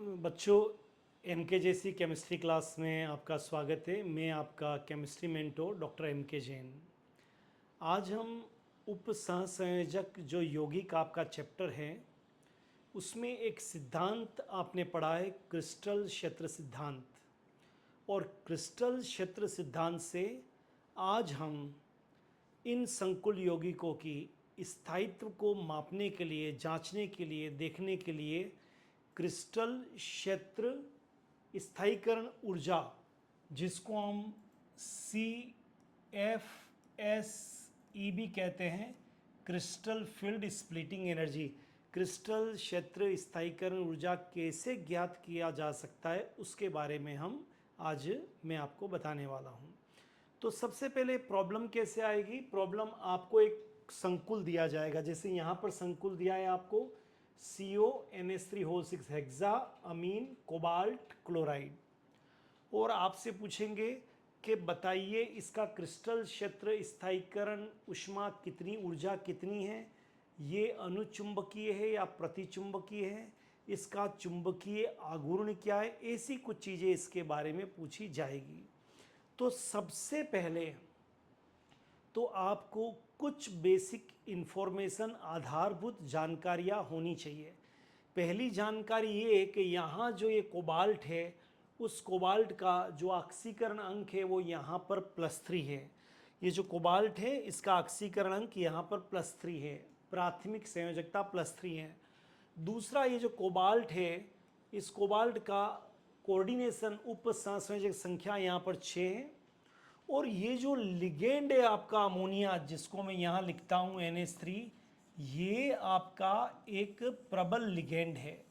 बच्चों, एम के जैसी केमिस्ट्री क्लास में आपका स्वागत है। मैं आपका chemistry mentor doctor M.K. Jain. आज हम उपसहसंयोजक जो यौगिक आपका चैप्टर है उसमें एक सिद्धांत आपने पढ़ा है, क्रिस्टल क्षेत्र सिद्धांत। और क्रिस्टल क्षेत्र सिद्धांत से आज हम इन संकुल यौगिकों की स्थायित्व को मापने के लिए, जांचने के लिए, देखने के लिए क्रिस्टल क्षेत्र स्थायीकरण ऊर्जा, जिसको हम CFSE भी कहते हैं, crystal field splitting energy, crystal क्षेत्र स्थायीकरण ऊर्जा कैसे ज्ञात किया जा सकता है उसके बारे में हम आज मैं आपको बताने वाला हूँ। तो सबसे पहले प्रॉब्लम कैसे आएगी। प्रॉब्लम आपको एक संकुल दिया जाएगा, जैसे यहाँ पर संकुल दिया है आपको CONH3 हेक्सा अमीन कोबाल्ट क्लोराइड, और आपसे पूछेंगे कि बताइए इसका क्रिस्टल क्षेत्र स्थायीकरण ऊष्मा कितनी, ऊर्जा कितनी है, ये अनुचुंबकीय है या प्रतिचुंबकीय है, इसका चुंबकीय आघूर्ण क्या है, ऐसी कुछ चीज़ें इसके बारे में पूछी जाएगी। तो सबसे पहले तो आपको कुछ बेसिक इन्फॉर्मेशन, आधारभूत जानकारियाँ होनी चाहिए। पहली जानकारी ये है कि यहाँ जो ये कोबाल्ट है, उस कोबाल्ट का जो ऑक्सीकरण अंक है वो यहाँ पर +3 है। ये जो कोबाल्ट है इसका ऑक्सीकरण अंक यहाँ पर +3 है, प्राथमिक संयोजकता +3 है। दूसरा, ये जो कोबाल्ट है, इस कोबाल्ट का कोऑर्डिनेशन उपसहसंयोजक संख्या यहाँ पर 6 है। और ये जो लिगेंड है आपका अमोनिया, जिसको मैं यहाँ लिखता हूँ NH3, ये आपका एक प्रबल लिगेंड है।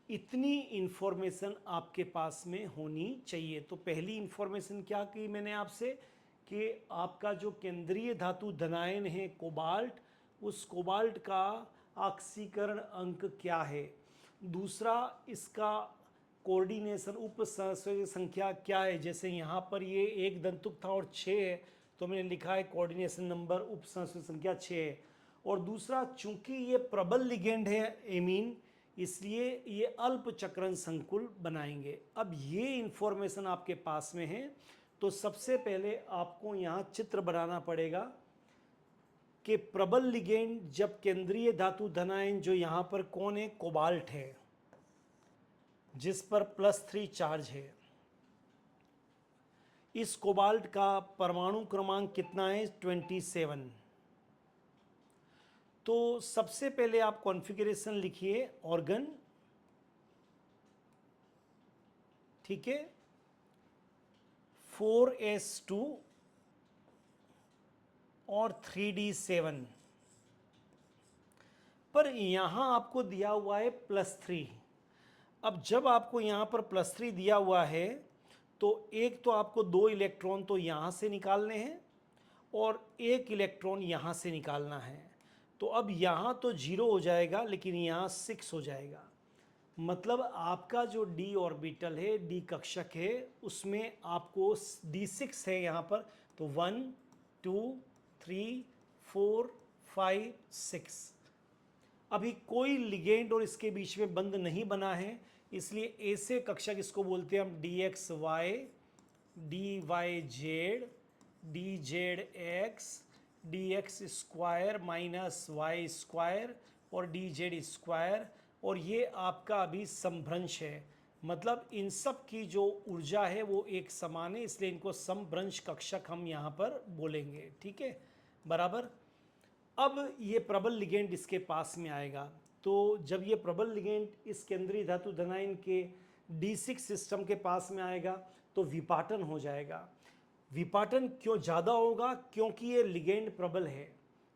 इतनी इन्फॉर्मेशन आपके पास में होनी चाहिए। तो पहली इन्फॉर्मेशन क्या की मैंने आपसे कि आपका जो केंद्रीय धातु धनायन है कोबाल्ट, उस कोबाल्ट का ऑक्सीकरण अंक क्या है। दूसरा, इसका कोऑर्डिनेशन उपसहसंयोजक संख्या क्या है, जैसे यहाँ पर ये एक दंतुक था और 6 है, तो मैंने लिखा है कोऑर्डिनेशन नंबर उपसहसंयोजक संख्या 6 है। और दूसरा, चूंकि ये प्रबल लिगेंड है एमीन, इसलिए ये अल्प चक्रण संकुल बनाएंगे। अब ये इन्फॉर्मेशन आपके पास में है, तो सबसे पहले आपको यहाँ चित्र बनाना पड़ेगा कि प्रबल लिगेंड जब केंद्रीय धातु धनायन, जो यहाँ पर कौन है, कोबाल्ट है, जिस पर +3 चार्ज है, इस कोबाल्ट का परमाणु क्रमांक कितना है, 27। तो सबसे पहले आप कॉन्फ़िगरेशन लिखिए ऑर्गन, ठीक है, 4s2 और 3d7, पर यहां आपको दिया हुआ है +3। अब जब आपको यहां पर +3 दिया हुआ है, तो एक तो आपको 2 इलेक्ट्रॉन तो यहां से निकालने हैं और 1 इलेक्ट्रॉन यहां से निकालना है। तो अब यहाँ तो 0 हो जाएगा, लेकिन यहाँ 6 हो जाएगा। मतलब आपका जो d ऑर्बिटल है, d कक्षक है, उसमें आपको d6 है यहाँ पर, तो 1 2 3 4 5 6। अभी कोई लिगेंड और इसके बीच में बंध नहीं बना है, इसलिए ऐसे कक्षक, इसको बोलते हैं हम dxy, dyz, dzx, dx² minus y² और dz²। और ये आपका अभी समभ्रंश है, मतलब इन सब की जो ऊर्जा है वो एक समान है, इसलिए इनको समभ्रंश कक्षक हम यहाँ पर बोलेंगे, ठीक है, बराबर। अब ये प्रबल लिगेंड इसके पास में आएगा, तो जब ये प्रबल लिगेंड इस केंद्रीय धातु धनायन के d6 सिस्टम के पास में आएगा तो विपाटन हो जाएगा। विपाटन क्यों ज़्यादा होगा, क्योंकि ये लिगेंड प्रबल है,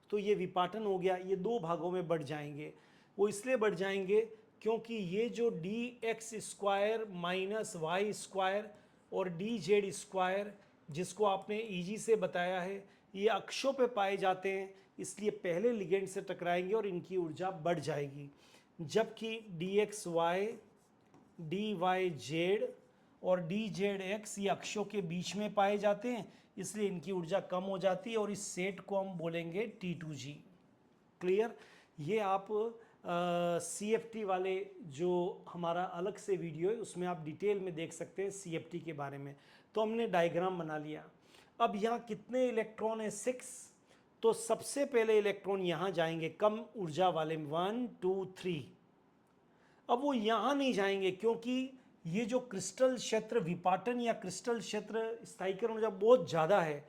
तो ये विपाटन हो गया। ये 2 भागों में बढ़ जाएंगे। वो इसलिए बढ़ जाएंगे क्योंकि ये जो dx² माइनस y² और dz², जिसको आपने ईजी से बताया है, ये अक्षों पे पाए जाते हैं, इसलिए पहले लिगेंड से टकराएंगे और इनकी ऊर्जा बढ़ जाएगी। जबकि dxy, dyz और dzx ये अक्षों के बीच में पाए जाते हैं, इसलिए इनकी ऊर्जा कम हो जाती है और इस सेट को हम बोलेंगे T2G। क्लियर। ये आप CFT वाले जो हमारा अलग से वीडियो है उसमें आप डिटेल में देख सकते हैं CFT के बारे में। तो हमने डायग्राम बना लिया। अब यहाँ कितने इलेक्ट्रॉन है? 6। तो सबसे पहले इलेक्ट्रॉन यहाँ जाएंगे कम ऊर्जा वाले में, 1 2 3। अब वो यहाँ नहीं जाएंगे क्योंकि ये जो क्रिस्टल क्षेत्र विपाटन या क्रिस्टल क्षेत्र स्थायीकरण ऊर्जा बहुत ज़्यादा है,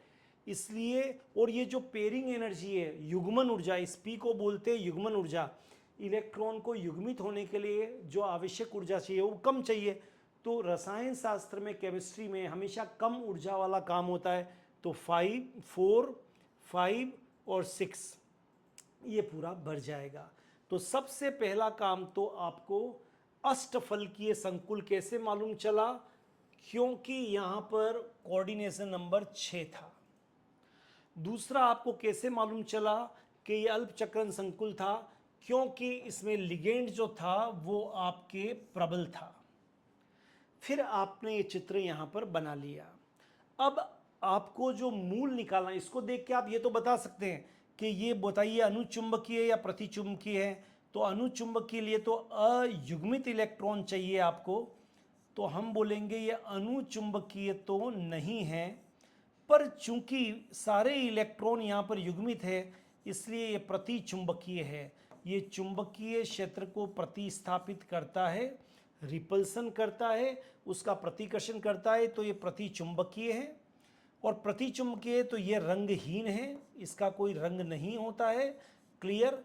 इसलिए। और ये जो पेयरिंग एनर्जी है, युग्मन ऊर्जा, इस पी को बोलते हैं युग्मन ऊर्जा। इलेक्ट्रॉन को युग्मित होने के लिए जो आवश्यक ऊर्जा चाहिए वो कम चाहिए। तो रसायन शास्त्र में, केमिस्ट्री में हमेशा कम ऊर्जा वाला काम होता है। तो 5 4 5 और 6 ये पूरा भर जाएगा। तो सबसे पहला काम तो आपको अष्टफलकीय संकुल कैसे मालूम चला? क्योंकि यहाँ पर कोऑर्डिनेशन नंबर 6 था। दूसरा आपको कैसे मालूम चला कि ये अल्पचक्रण संकुल था? क्योंकि इसमें लिगेंड जो था वो आपके प्रबल था। फिर आपने ये चित्र यहाँ पर बना लिया। अब आपको जो मूल निकालना, इसको देख के आप ये तो बता सकते हैं कि ये बताइए अनुचुंबकीय या प्रतिचुंबकीय है। तो अनुचुंबकीय के लिए तो अयुग्मित इलेक्ट्रॉन चाहिए आपको, तो हम बोलेंगे ये अनुचुंबकीय तो नहीं है। पर चूंकि सारे इलेक्ट्रॉन यहाँ पर युग्मित है इसलिए ये प्रतिचुंबकीय है। ये चुंबकीय क्षेत्र को प्रतिस्थापित करता है, रिपल्सन करता है, उसका प्रतिकर्षण करता है। तो ये प्रतिचुंबकीय है। और प्रतिचुंबकीय तो ये रंगहीन है, इसका कोई रंग नहीं होता है। क्लियर?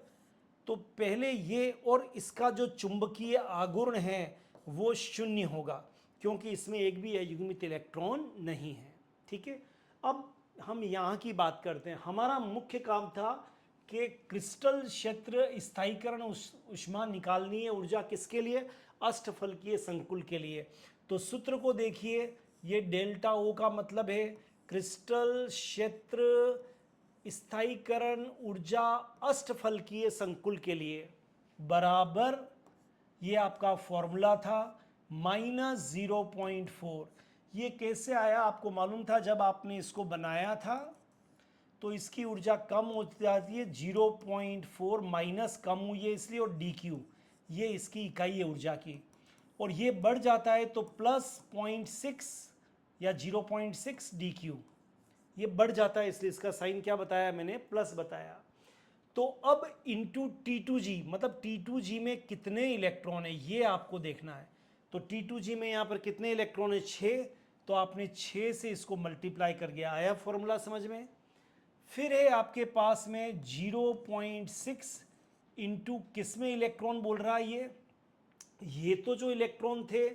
तो पहले ये, और इसका जो चुंबकीय आघूर्ण है वो शून्य होगा क्योंकि इसमें एक भी अयुग्मित इलेक्ट्रॉन नहीं है। ठीक है। अब हम यहाँ की बात करते हैं। हमारा मुख्य काम था कि क्रिस्टल क्षेत्र स्थायीकरण ऊष्मा निकालनी है। ऊर्जा किसके लिए? अष्टफलकीय संकुल के लिए। तो सूत्र को देखिए, ये डेल्टा ओ का मतलब है क्रिस्टल क्षेत्र स्थायीकरण ऊर्जा अष्टफलकीय संकुल के लिए बराबर, ये आपका फॉर्मूला था -0.4। ये कैसे आया आपको मालूम था? जब आपने इसको बनाया था तो इसकी ऊर्जा कम हो जाती है, 0.4 माइनस कम हुई है इसलिए, और DQ ये इसकी इकाई है ऊर्जा की। और ये बढ़ जाता है तो +0.6 या 0.6 DQ ये बढ़ जाता है, इसलिए इसका साइन क्या बताया मैंने? प्लस बताया। तो अब इंटू T2G, मतलब T2G में कितने इलेक्ट्रॉन है ये आपको देखना है। तो T2G में यहाँ पर कितने इलेक्ट्रॉन है? 6। तो आपने 6 से इसको मल्टीप्लाई कर गया। आया फॉर्मूला समझ में? फिर है आपके पास में 0.6 इंटू किस में इलेक्ट्रॉन बोल रहा है? ये तो जो इलेक्ट्रॉन थे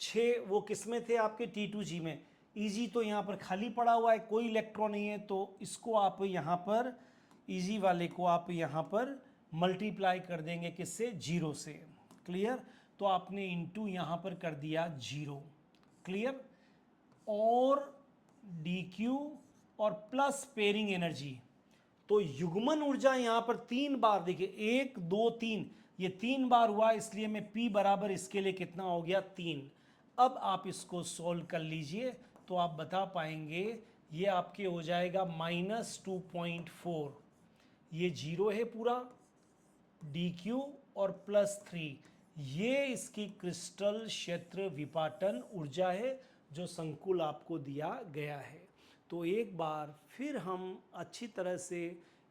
6 वो किस में थे? आपके T2G में। Eg तो यहाँ पर खाली पड़ा हुआ है, कोई इलेक्ट्रॉन नहीं है, तो इसको आप यहाँ पर Eg वाले को आप यहाँ पर मल्टीप्लाई कर देंगे किससे? 0 से। क्लियर? तो आपने इंटू यहाँ पर कर दिया 0। क्लियर? और DQ और प्लस पेयरिंग एनर्जी। तो युग्मन ऊर्जा यहाँ पर 3 बार, देखिए 1 2 3, ये 3 बार हुआ, इसलिए मैं P बराबर इसके लिए कितना हो गया? 3। अब आप इसको सॉल्व कर लीजिए तो आप बता पाएंगे, ये आपके हो जाएगा -2.4, ये 0 है पूरा, DQ और +3, ये इसकी क्रिस्टल क्षेत्र विपाटन ऊर्जा है जो संकुल आपको दिया गया है। तो एक बार फिर हम अच्छी तरह से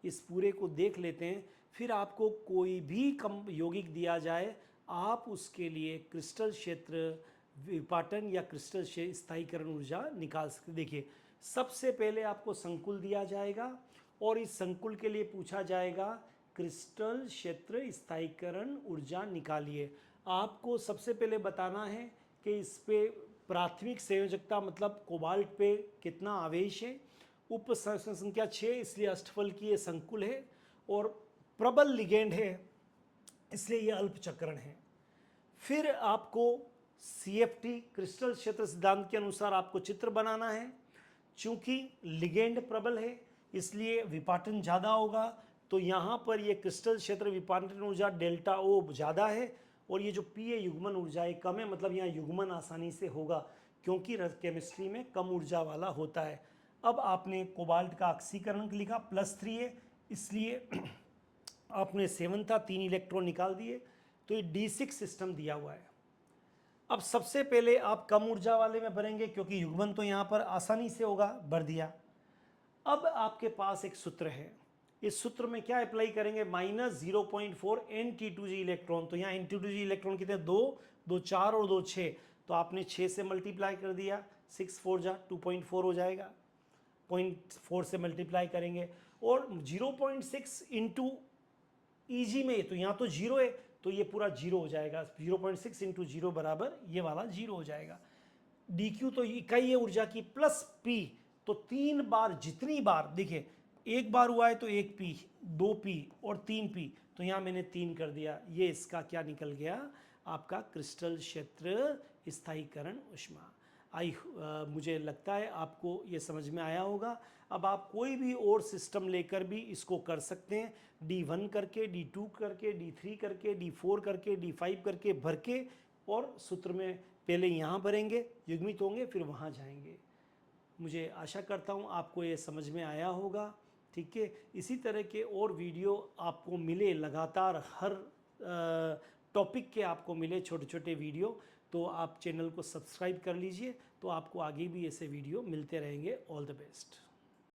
इस पूरे को देख लेते हैं। फिर आपको कोई भी कम यौगिक दिया जाए, आप उसके लिए क्रिस्टल क्षेत्र विपाटन या क्रिस्टल स्थायीकरण ऊर्जा निकाल सकते। देखिए, सबसे पहले आपको संकुल दिया जाएगा और इस संकुल के लिए पूछा जाएगा क्रिस्टल क्षेत्र स्थायीकरण ऊर्जा निकालिए। आपको सबसे पहले बताना है कि इस पे प्राथमिक संयोजकता मतलब कोबाल्ट पे कितना आवेश है। उप संख्या 6 इसलिए अष्टफलकीय संकुल है, और प्रबल लिगेंड है इसलिए यह अल्पचक्रण है। फिर आपको CFT क्रिस्टल क्षेत्र सिद्धांत के अनुसार आपको चित्र बनाना है। चूंकि लिगेंड प्रबल है इसलिए विपाटन ज़्यादा होगा, तो यहाँ पर ये क्रिस्टल क्षेत्र विपाटन ऊर्जा डेल्टा O ज़्यादा है, और ये जो P है युग्मन ऊर्जा ये कम है, मतलब यहाँ युग्मन आसानी से होगा क्योंकि केमिस्ट्री में कम ऊर्जा वाला होता है। अब आपने कोबाल्ट का ऑक्सीकरण लिखा +3 है, इसलिए आपने 7 था, 3 इलेक्ट्रॉन निकाल दिए, तो ये D6 सिस्टम दिया हुआ है। अब सबसे पहले आप कम ऊर्जा वाले में भरेंगे क्योंकि युग्मन तो यहाँ पर आसानी से होगा, भर दिया। अब आपके पास एक सूत्र है, इस सूत्र में क्या अप्लाई करेंगे, -0.4 N-T2G इलेक्ट्रॉन। तो यहाँ N-T2G इलेक्ट्रॉन कितने, 2, 2 4 और 2 6, तो आपने 6 से मल्टीप्लाई कर दिया, 6 4 जा 2.4 हो जाएगा, 0.4 से मल्टीप्लाई करेंगे, और 0.6 इंटू ईजी में, तो यहाँ तो जीरो है, तो ये पूरा जीरो हो जाएगा, 0.6 इंटू जीरो बराबर ये वाला जीरो हो जाएगा। डी क्यू तो इकाई है ऊर्जा की, प्लस पी, तो 3 बार, जितनी बार, देखिए एक बार हुआ है तो 1 पी, 2 पी और 3 पी, तो यहाँ मैंने 3 कर दिया, ये इसका क्या निकल गया, आपका क्रिस्टल क्षेत्र स्थायीकरण ऊष्मा। मुझे लगता है आपको ये समझ में आया होगा। अब आप कोई भी और सिस्टम लेकर भी इसको कर सकते हैं, D1 करके, D2 करके, D3 करके, D4 करके, D5 करके भर के, और सूत्र में पहले यहाँ भरेंगे, युग्मित होंगे, फिर वहाँ जाएंगे। मुझे आशा करता हूँ आपको ये समझ में आया होगा। ठीक है, इसी तरह के और वीडियो आपको मिले लगातार, हर टॉपिक के आपको मिले छोटे छोटे वीडियो, तो आप चैनल को सब्सक्राइब कर लीजिए, तो आपको आगे भी ऐसे वीडियो मिलते रहेंगे। All the best.